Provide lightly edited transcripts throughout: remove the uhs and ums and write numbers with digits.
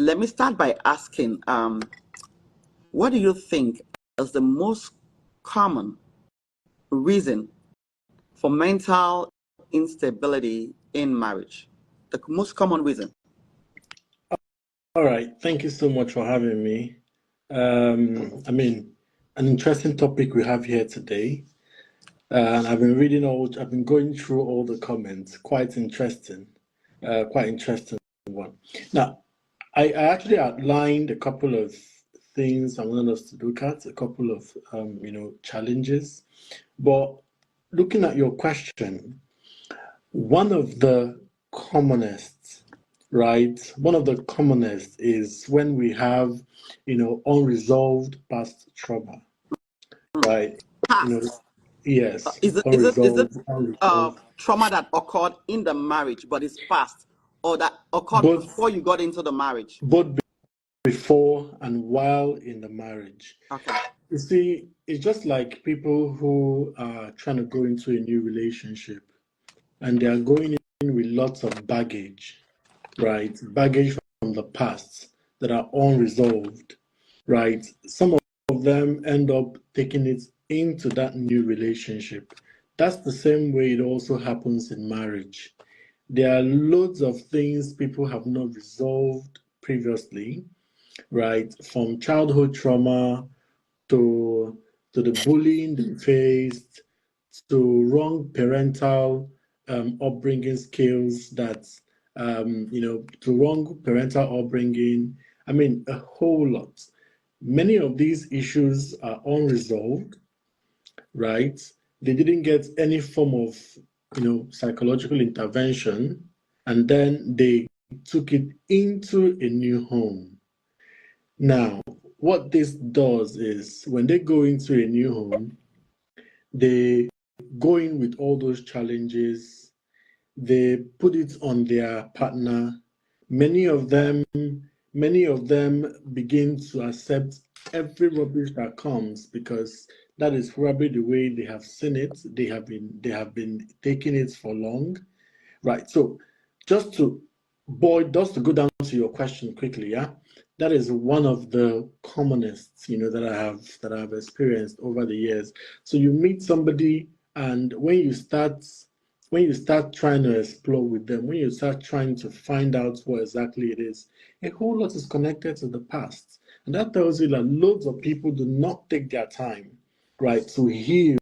let me start by asking, what do you think is the most common reason for mental instability in marriage? The most common reason. All right, thank you so much for having me. I mean, an interesting topic we have here today. And I've been going through all the comments. Quite interesting. Quite interesting one. Now, I actually outlined a couple of things I wanted us to look at, a couple of challenges. But looking at your question, one of the commonest, right? One of the commonest is when we have, unresolved past trauma, right? Past. Yes, Is it trauma that occurred in the marriage but is past, or that occurred before you got into the marriage? Both before and while in the marriage. Okay. You see, it's just like people who are trying to go into a new relationship and they are going in with lots of baggage, right? Baggage from the past that are unresolved, right? Some of them end up taking it into that new relationship. That's the same way it also happens in marriage. There are loads of things people have not resolved previously, right? From childhood trauma to the bullying they faced, to wrong parental upbringing skills to wrong parental upbringing. I mean, a whole lot. Many of these issues are unresolved, right? They didn't get any form of, psychological intervention, and then they took it into a new home. Now, what this does is when they go into a new home, they go in with all those challenges, they put it on their partner. Many of them begin to accept every rubbish that comes because that is probably the way they have seen it. They have been taking it for long, right? So just to go down to your question quickly, yeah, that is one of the commonest, that I have experienced over the years. So you meet somebody, and when you start trying to explore with them, when you start trying to find out what exactly it is, a whole lot is connected to the past. And that tells you that loads of people do not take their time, right, to heal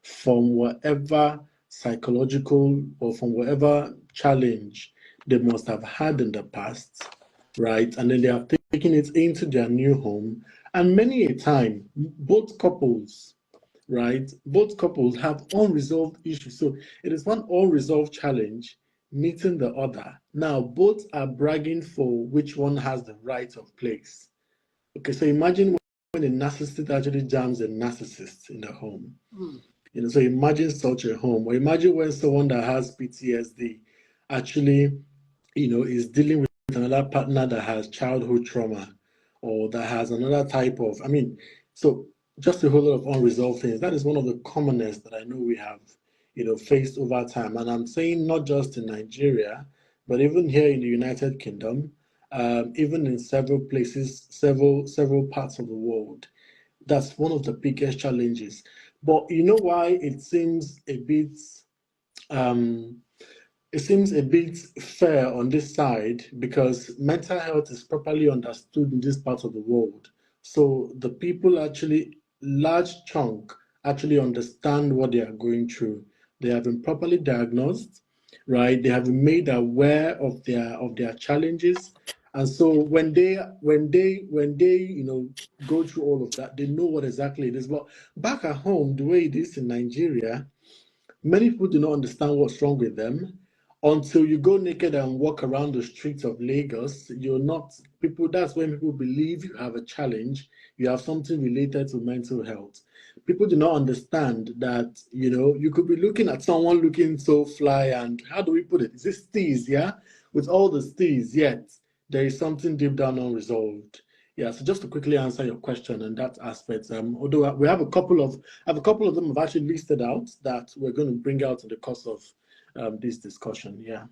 from whatever psychological or from whatever challenge they must have had in the past, right? And then they have taken it into their new home. And many a time, both couples, right? Both couples have unresolved issues. So it is one unresolved challenge meeting the other. Now, both are bragging for which one has the right of place. Okay, so imagine when a narcissist actually jams a narcissist in the home. So imagine such a home, or imagine when someone that has PTSD actually, is dealing with another partner that has childhood trauma or that has another type of, so just a whole lot of unresolved things. That is one of the commonest that I know we have, faced over time. And I'm saying not just in Nigeria, but even here in the United Kingdom, even in several places, several parts of the world. That's one of the biggest challenges. But you know why um, it seems a bit fair on this side, because mental health is properly understood in this part of the world. So the people actually, large chunk, actually understand what they are going through. They have been properly diagnosed, right? They have been made aware of their challenges. And so when they go through all of that, they know what exactly it is. But back at home, the way it is in Nigeria, many people do not understand what's wrong with them until you go naked and walk around the streets of Lagos. That's when people believe you have a challenge, you have something related to mental health. People do not understand that, you could be looking at someone looking so fly, and how do we put it? Is it steez, yeah? With all the steez, yet there is something deep down unresolved. Yeah, so just to quickly answer your question on that aspect, although we have a couple of them have actually listed out that we're going to bring out in the course of this discussion. Yeah.